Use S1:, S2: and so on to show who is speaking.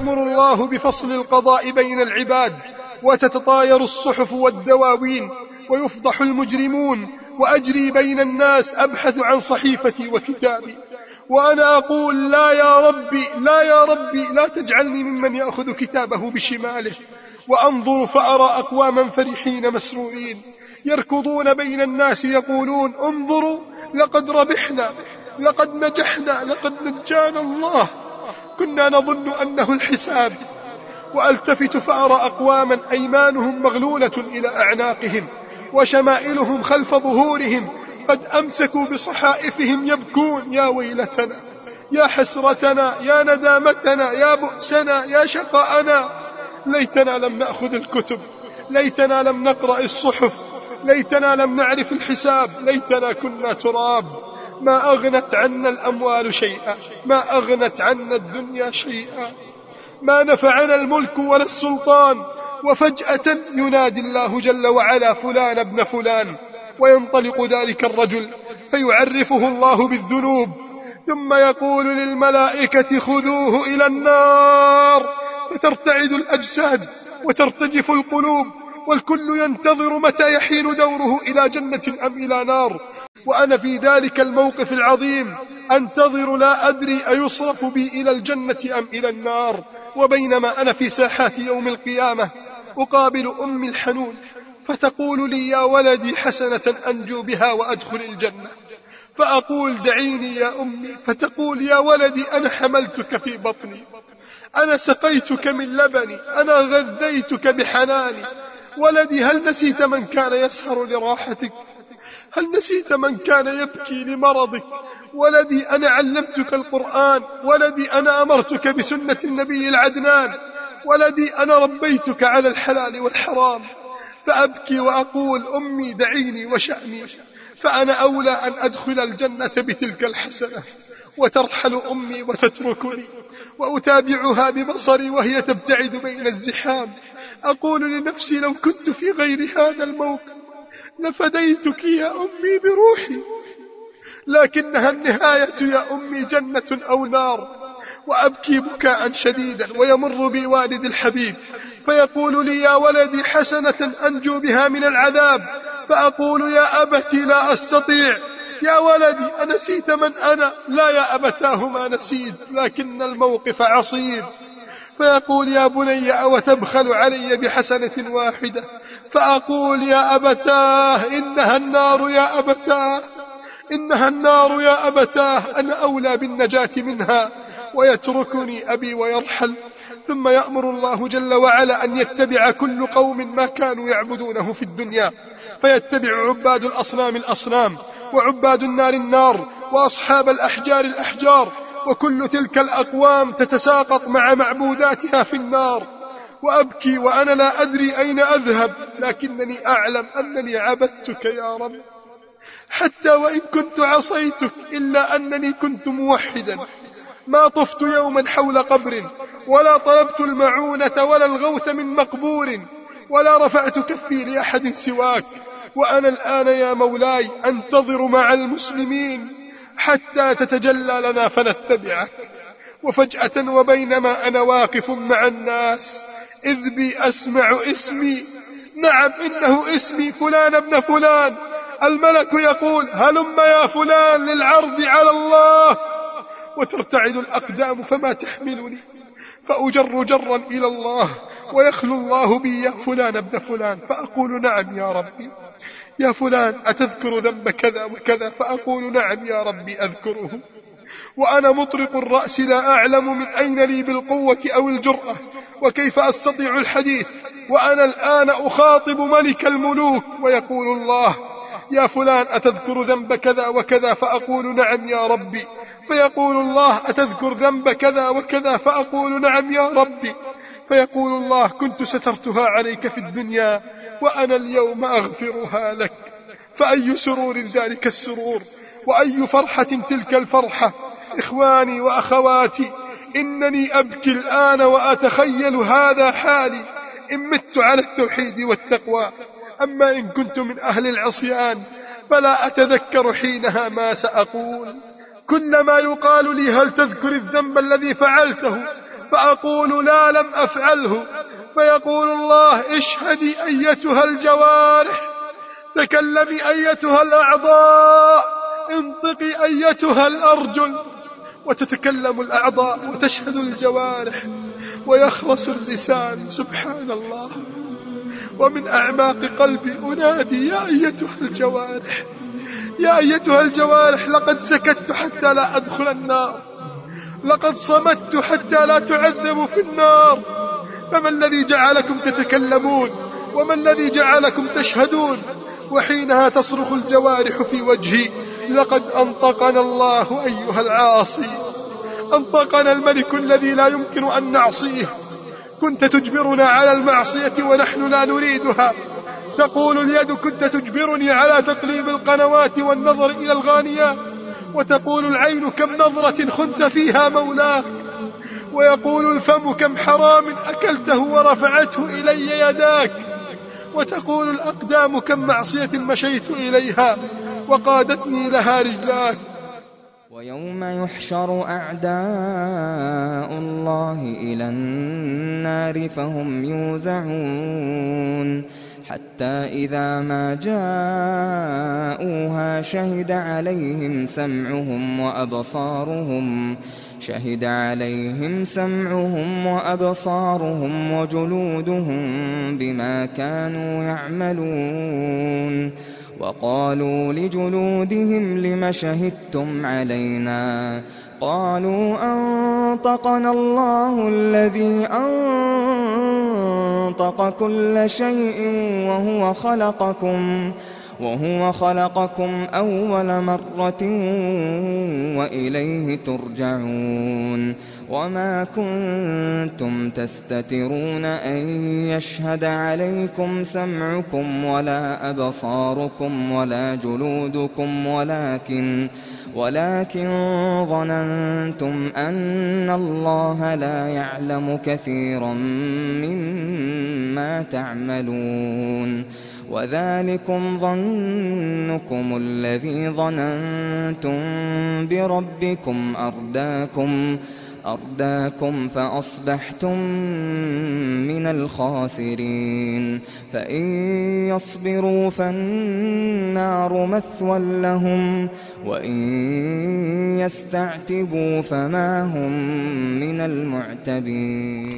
S1: ويأمر الله بفصل القضاء بين العباد، وتتطاير الصحف والدواوين، ويفضح المجرمون، وأجري بين الناس أبحث عن صحيفتي وكتابي، وأنا أقول لا يا ربي، لا يا ربي، لا تجعلني ممن يأخذ كتابه بشماله. وأنظر فأرى أقواما فرحين مسرورين يركضون بين الناس يقولون انظروا لقد ربحنا، لقد نجحنا، لقد نجانا الله، كنا نظن أنه الحساب. وألتفت فأرى أقواما أيمانهم مغلولة إلى أعناقهم، وشمائلهم خلف ظهورهم قد أمسكوا بصحائفهم يبكون يا ويلتنا، يا حسرتنا، يا ندامتنا، يا بؤسنا، يا شقاءنا، ليتنا لم نأخذ الكتب، ليتنا لم نقرأ الصحف، ليتنا لم نعرف الحساب، ليتنا كنا تراب. ما أغنت عنا الأموال شيئا، ما أغنت عنا الدنيا شيئا، ما نفعنا الملك ولا السلطان. وفجأة ينادي الله جل وعلا فلان ابن فلان، وينطلق ذلك الرجل فيعرفه الله بالذنوب، ثم يقول للملائكة خذوه إلى النار، فترتعد الأجساد وترتجف القلوب، والكل ينتظر متى يحين دوره إلى جنة أم إلى نار. وأنا في ذلك الموقف العظيم أنتظر لا أدري أيصرف بي إلى الجنة أم إلى النار. وبينما أنا في ساحات يوم القيامة أقابل أمي الحنون فتقول لي يا ولدي حسنة أنجو بها وأدخل الجنة، فأقول دعيني يا أمي، فتقول يا ولدي أنا حملتك في بطني، أنا سقيتك من لبني، أنا غذيتك بحناني، ولدي هل نسيت من كان يسهر لراحتك؟ هل نسيت من كان يبكي لمرضك؟ ولدي أنا علمتك القرآن، ولدي أنا أمرتك بسنة النبي العدنان، ولدي أنا ربيتك على الحلال والحرام. فأبكي وأقول أمي دعيني وشأني، فأنا أولى أن أدخل الجنة بتلك الحسنة. وترحل أمي وتتركني، وأتابعها ببصري وهي تبتعد بين الزحام. أقول لنفسي لو كنت في غير هذا الموقف لفديتك يا أمي بروحي، لكنها النهاية يا أمي جنة أو نار. وأبكي بكاء شديدا، ويمر بي والد الحبيب فيقول لي يا ولدي حسنة أنجو بها من العذاب، فأقول يا أبتي لا أستطيع. يا ولدي أنسيت من أنا؟ لا يا أبتاه ما نسيت، لكن الموقف عصيب. فيقول يا بني أو تبخل علي بحسنة واحدة؟ فأقول يا أبتاه إنها النار يا أبتاه، إنها النار يا أبتاه، أنا أولى بالنجاة منها. ويتركني أبي ويرحل. ثم يأمر الله جل وعلا أن يتبع كل قوم ما كانوا يعبدونه في الدنيا، فيتبع عباد الأصنام الأصنام، وعباد النار النار، وأصحاب الأحجار الأحجار، وكل تلك الأقوام تتساقط مع معبوداتها في النار. وأبكي وأنا لا أدري أين أذهب، لكنني أعلم أنني عبدتك يا رب، حتى وإن كنت عصيتك، إلا أنني كنت موحدا. ما طفت يوما حول قبر، ولا طلبت المعونة ولا الغوث من مقبور، ولا رفعت كفي لأحد سواك. وأنا الآن يا مولاي أنتظر مع المسلمين حتى تتجلى لنا فنتبعك. وفجأة وبينما أنا واقف مع الناس إذ بي أسمع اسمي، نعم إنه اسمي فلان ابن فلان. الملك يقول هلم يا فلان للعرض على الله، وترتعد الأقدام فما تحملني، فأجر جرا إلى الله، ويخلو الله بي يا فلان ابن فلان، فأقول نعم يا ربي. يا فلان أتذكر ذنب كذا وكذا؟ فأقول نعم يا ربي أذكره. وأنا مطرق الرأس لا أعلم من أين لي بالقوة أو الجرأة، وكيف أستطيع الحديث وأنا الآن أخاطب ملك الملوك. ويقول الله يا فلان أتذكر ذنب كذا وكذا؟ فأقول نعم يا ربي. فيقول الله أتذكر ذنب كذا وكذا؟ فأقول نعم يا ربي. فيقول الله كنت سترتها عليك في الدنيا وأنا اليوم أغفرها لك. فأي سرور ذلك السرور، وأي فرحة تلك الفرحة. إخواني وأخواتي، إنني أبكي الآن وأتخيل هذا حالي إن مت على التوحيد والتقوى. أما إن كنت من أهل العصيان فلا أتذكر حينها ما سأقول. كلما يقال لي هل تذكر الذنب الذي فعلته فأقول لا لم أفعله، فيقول الله اشهدي أيتها الجوارح، تكلمي أيتها الأعضاء، انطقي أيتها الأرجل، وتتكلم الأعضاء وتشهد الجوارح ويخرس اللسان. سبحان الله. ومن أعماق قلبي أنادي يا أيتها الجوارح، يا أيتها الجوارح، لقد سكت حتى لا أدخل النار، لقد صمت حتى لا تعذبوا في النار، فما الذي جعلكم تتكلمون؟ وما الذي جعلكم تشهدون؟ وحينها تصرخ الجوارح في وجهي لقد أنطقنا الله أيها العاصي، أنطقنا الملك الذي لا يمكن أن نعصيه، كنت تجبرنا على المعصية ونحن لا نريدها. تقول اليد كنت تجبرني على تقليب القنوات والنظر إلى الغانيات، وتقول العين كم نظرة خنت فيها مولاك، ويقول الفم كم حرام أكلته ورفعته إلي يداك، وتقول الأقدام كم معصية مشيت إليها وقادتني لها رجلاك.
S2: ويوم يحشر أعداء الله إلى النار فهم يوزعون حتى إذا ما جاءوها شهد عليهم سمعهم وأبصارهم وجلودهم بما كانوا يعملون. وقالوا لجلودهم لم شهدتم علينا؟ قالوا أنطقنا الله الذي أنطق كل شيء وهو خلقكم أول مرة وإليه ترجعون. وما كنتم تستترون أن يشهد عليكم سمعكم ولا أبصاركم ولا جلودكم ولكن ظننتم أن الله لا يعلم كثيرا مما تعملون. وذلكم ظنكم الذي ظننتم بربكم أرداكم فأصبحتم من الخاسرين. فإن يصبروا فالنار مثوى لهم وإن يستعتبوا فما هم من المعتبين.